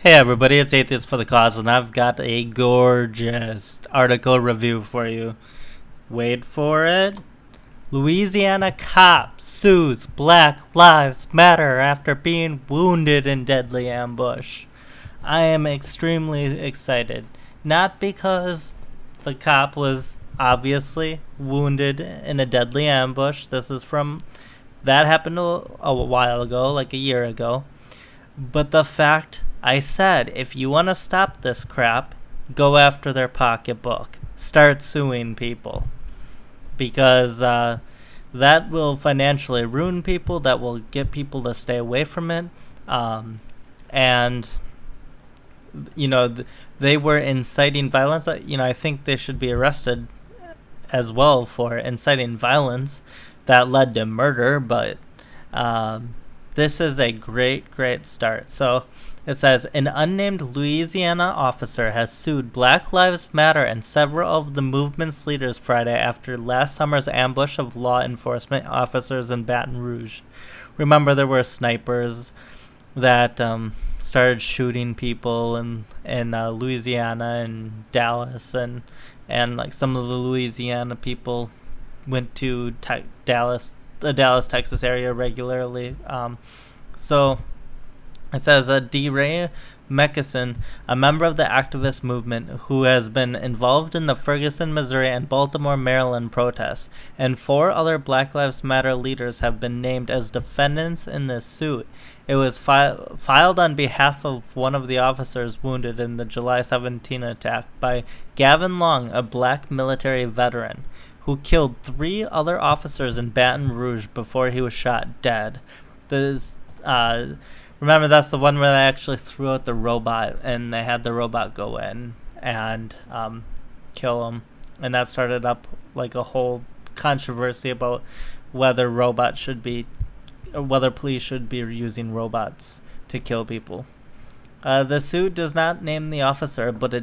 Hey everybody, it's Atheist for the Cause, and I've got a gorgeous article review for you. Wait for it. Louisiana cop sues Black Lives Matter after being wounded in deadly ambush. I am extremely excited. Not because the cop was obviously wounded in a deadly ambush. That happened a while ago, like a year ago. But the fact I said, if you want to stop this crap, go after their pocketbook. Start suing people. Because that will financially ruin people. That will get people to stay away from it. And, they were inciting violence. I think they should be arrested as well for inciting violence that led to murder. But this is a great start. So it says an unnamed Louisiana officer has sued Black Lives Matter and several of the movement's leaders Friday after last summer's ambush of law enforcement officers in Baton Rouge. Remember, there were snipers that started shooting people in Louisiana and Dallas, and like some of the Louisiana people went to Dallas, the Dallas, Texas area regularly. So it says DeRay Mckesson, a member of the activist movement who has been involved in the Ferguson, Missouri and Baltimore, Maryland protests, and 4 other Black Lives Matter leaders have been named as defendants in this suit. It was filed on behalf of one of the officers wounded in the July 17 attack by Gavin Long, a black military veteran, who killed 3 other officers in Baton Rouge before he was shot dead. Remember, that's the one where they actually threw out the robot, and they had the robot go in and kill him. And that started up like a whole controversy about whether police should be using robots to kill people. The suit does not name the officer, but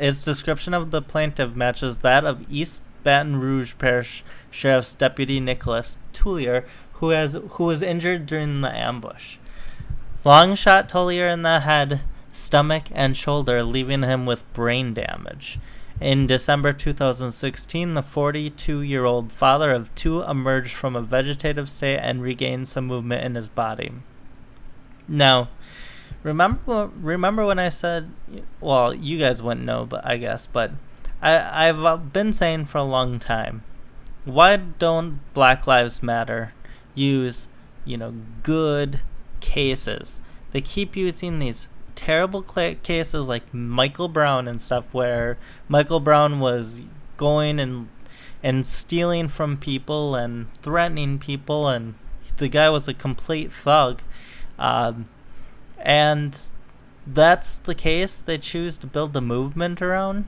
its description of the plaintiff matches that of East Baton Rouge Parish Sheriff's Deputy Nicholas Tullier, who was injured during the ambush. Long shot Tullier in the head, stomach, and shoulder, leaving him with brain damage. In December 2016, the 42-year-old father of 2 emerged from a vegetative state and regained some movement in his body. Now, remember when I said, well, you guys wouldn't know, but I've been saying for a long time, why don't Black Lives Matter use, good cases? They keep using these terrible cases like Michael Brown and stuff, where Michael Brown was going and stealing from people and threatening people, and the guy was a complete thug. And that's the case they choose to build the movement around.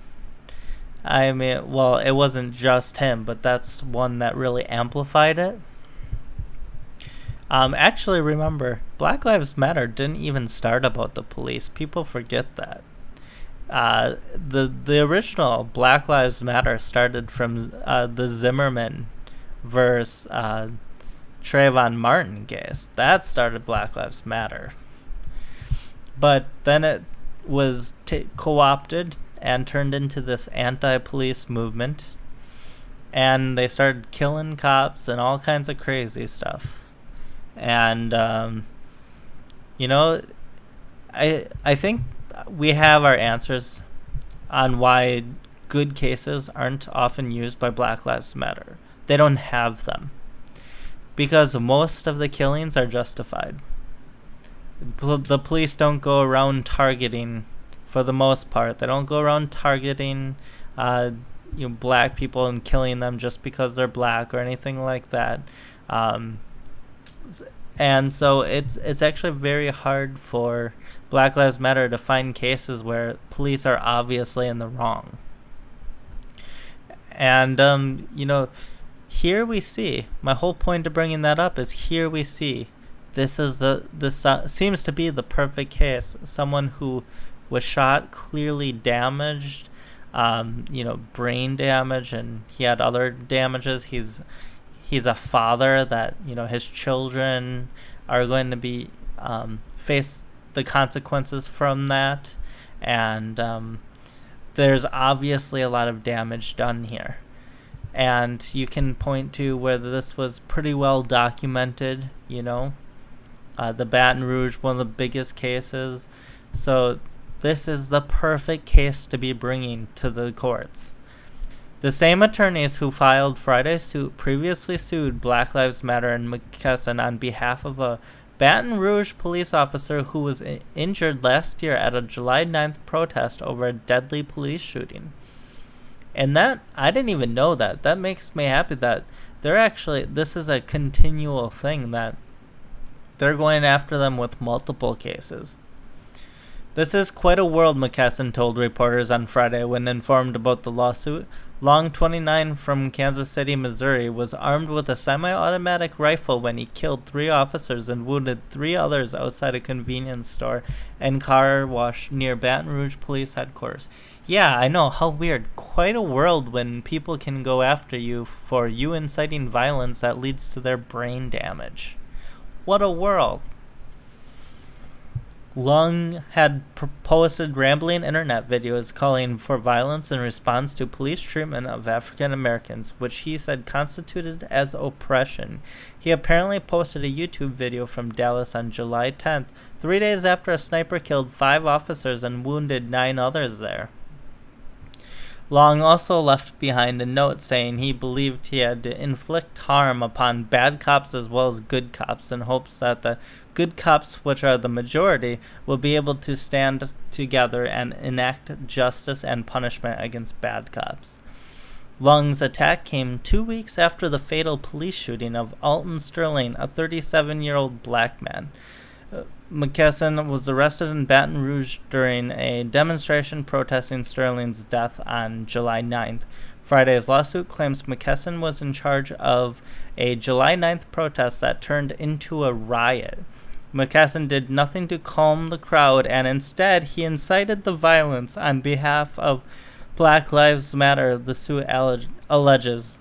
I mean, well, it wasn't just him, but that's one that really amplified it. Actually, remember, Black Lives Matter didn't even start about the police. People forget that. The original Black Lives Matter started from the Zimmerman versus Trayvon Martin case. That started Black Lives Matter. But then it was co-opted and turned into this anti-police movement. And they started killing cops and all kinds of crazy stuff. And I think we have our answers on why good cases aren't often used by Black Lives Matter. They don't have them because most of the killings are justified. The police don't go around targeting, for the most part. They don't go around targeting black people and killing them just because they're black or anything like that. And so it's actually very hard for Black Lives Matter to find cases where police are obviously in the wrong. And here we see, my whole point of bringing that up is, here we see this seems to be the perfect case. Someone who was shot, clearly damaged, brain damage, and he had other damages. He's a father that his children are going to be face the consequences from that, and there's obviously a lot of damage done here. And you can point to whether this was pretty well documented, the Baton Rouge, one of the biggest cases. So this is the perfect case to be bringing to the courts. The same attorneys who filed Friday's suit previously sued Black Lives Matter and McKesson on behalf of a Baton Rouge police officer who was injured last year at a July 9th protest over a deadly police shooting. And that, I didn't even know that. That makes me happy that this is a continual thing, that they're going after them with multiple cases. This is quite a world, McKesson told reporters on Friday when informed about the lawsuit. Long, 29, from Kansas City, Missouri, was armed with a semi-automatic rifle when he killed 3 officers and wounded 3 others outside a convenience store and car wash near Baton Rouge Police Headquarters. Yeah, I know, how weird. Quite a world when people can go after you for you inciting violence that leads to their brain damage. What a world. Lung had posted rambling internet videos calling for violence in response to police treatment of African Americans, which he said constituted as oppression. He apparently posted a YouTube video from Dallas on July 10th, 3 days after a sniper killed 5 officers and wounded 9 others there. Long also left behind a note saying he believed he had to inflict harm upon bad cops as well as good cops in hopes that the good cops, which are the majority, will be able to stand together and enact justice and punishment against bad cops. Lung's attack came 2 weeks after the fatal police shooting of Alton Sterling, a 37-year-old black man. McKesson was arrested in Baton Rouge during a demonstration protesting Sterling's death on July 9th. Friday's lawsuit claims McKesson was in charge of a July 9th protest that turned into a riot. McKesson did nothing to calm the crowd, and instead he incited the violence on behalf of Black Lives Matter, the suit alleges.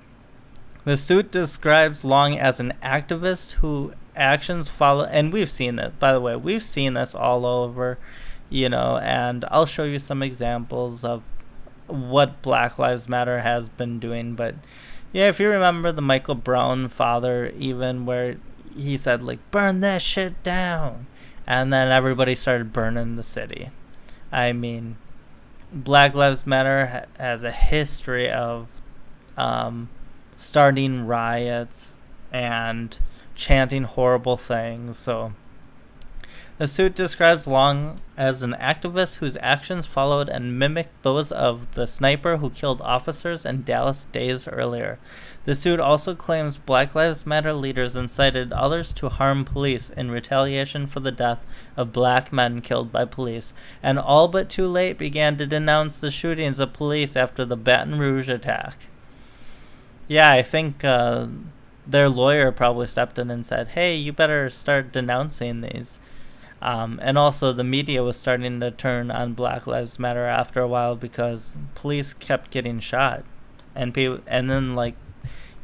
The suit describes Long as an activist who actions follow, and we've seen that, by the way, we've seen this all over, and I'll show you some examples of what Black Lives Matter has been doing. But yeah, if you remember the Michael Brown father, even where he said, like, burn that shit down, and then everybody started burning the city. I mean, Black Lives Matter has a history of starting riots and chanting horrible things. So the suit describes Long as an activist whose actions followed and mimicked those of the sniper who killed officers in Dallas days earlier. The suit also claims Black Lives Matter leaders incited others to harm police in retaliation for the death of black men killed by police, and all but too late began to denounce the shootings of police after the Baton Rouge attack. Yeah, I think their lawyer probably stepped in and said, hey, you better start denouncing these. And also the media was starting to turn on Black Lives Matter after a while because police kept getting shot. And then, like,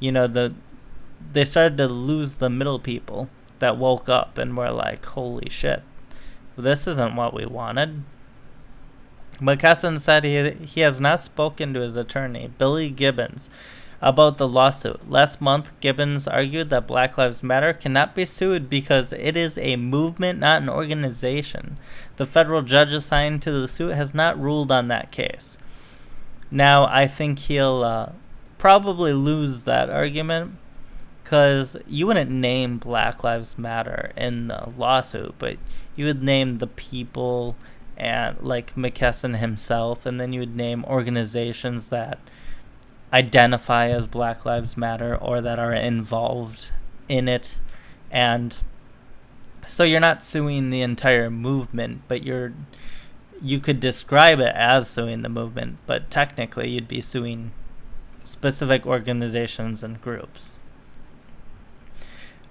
they started to lose the middle people that woke up and were like, holy shit, this isn't what we wanted. McKesson said he has not spoken to his attorney, Billy Gibbons, about the lawsuit. Last month, Gibbons argued that Black Lives Matter cannot be sued because it is a movement, not an organization. The federal judge assigned to the suit has not ruled on that case. Now, I think he'll probably lose that argument because you wouldn't name Black Lives Matter in the lawsuit, but you would name the people and like McKesson himself, and then you would name organizations that identify as Black Lives Matter or that are involved in it. And so you're not suing the entire movement, but you could describe it as suing the movement, but technically you'd be suing specific organizations and groups.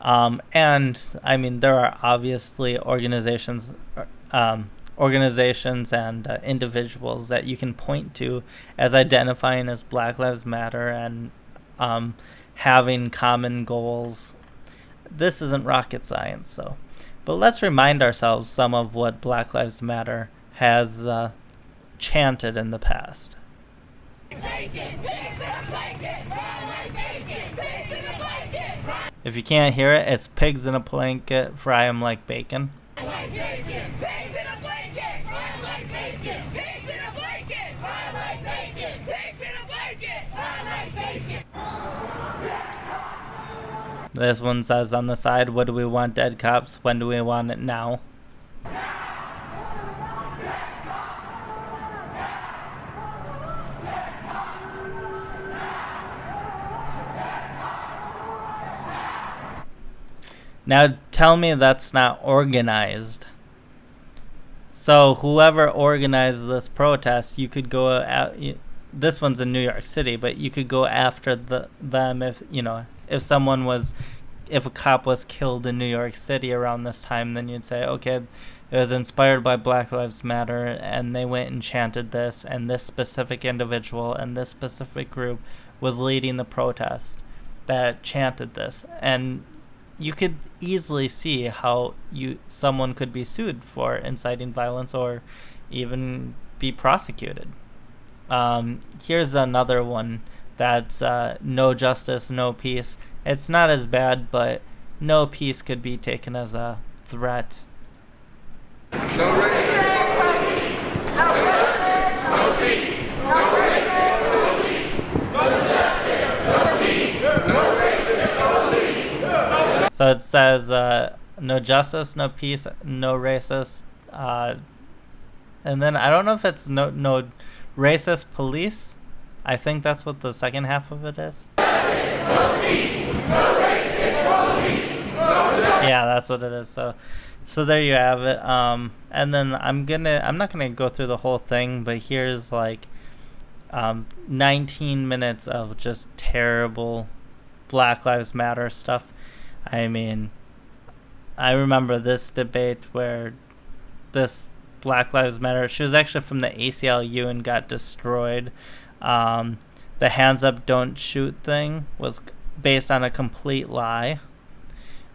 And I mean, there are obviously organizations and individuals that you can point to as identifying as Black Lives Matter and having common goals. This isn't rocket science, so. But let's remind ourselves some of what Black Lives Matter has chanted in the past. If you can't hear it, it's pigs in a blanket, fry 'em like bacon. This one says on the side, what do we want, dead cops? When do we want it now? Now tell me that's not organized. So whoever organized this protest, you could go out. This one's in New York City, but you could go after them if if a cop was killed in New York City around this time, then you'd say, okay, it was inspired by Black Lives Matter, and they went and chanted this, and this specific individual and this specific group was leading the protest that chanted this, and you could easily see how someone could be sued for inciting violence or even be prosecuted. Here's another one that's no justice, no peace. It's not as bad, but no peace could be taken as a threat. No racism, no justice, no peace. No racism, no peace. No justice, no peace. No racism, no peace. So it says no justice, no peace, no racist, and then I don't know if it's no racist police. I think that's what the second half of it is. Justice, no peace. No racist police. No justice. Yeah, that's what it is. So there you have it. And then I'm not gonna go through the whole thing, but here's like 19 minutes of just terrible Black Lives Matter stuff. I mean, I remember this debate where this Black Lives Matter, she was actually from the ACLU and got destroyed. The hands up, don't shoot thing was based on a complete lie.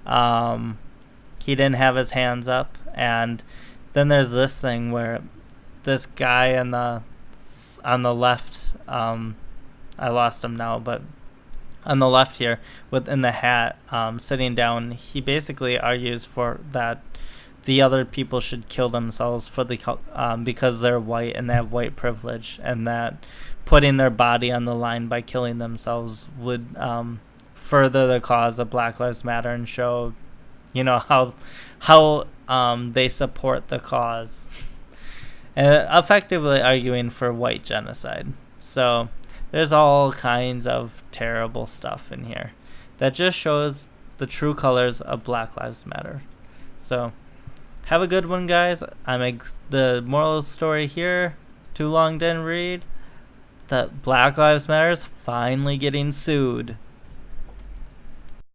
He didn't have his hands up, and then there's this thing where this guy on the left, I lost him now, but on the left here, in the hat, sitting down, he basically argues for that the other people should kill themselves for because they're white and they have white privilege, and that putting their body on the line by killing themselves would further the cause of Black Lives Matter and show, how they support the cause, and effectively arguing for white genocide. So there's all kinds of terrible stuff in here that just shows the true colors of Black Lives Matter. So have a good one, guys. The moral of the story here, too long didn't read, that Black Lives Matter is finally getting sued.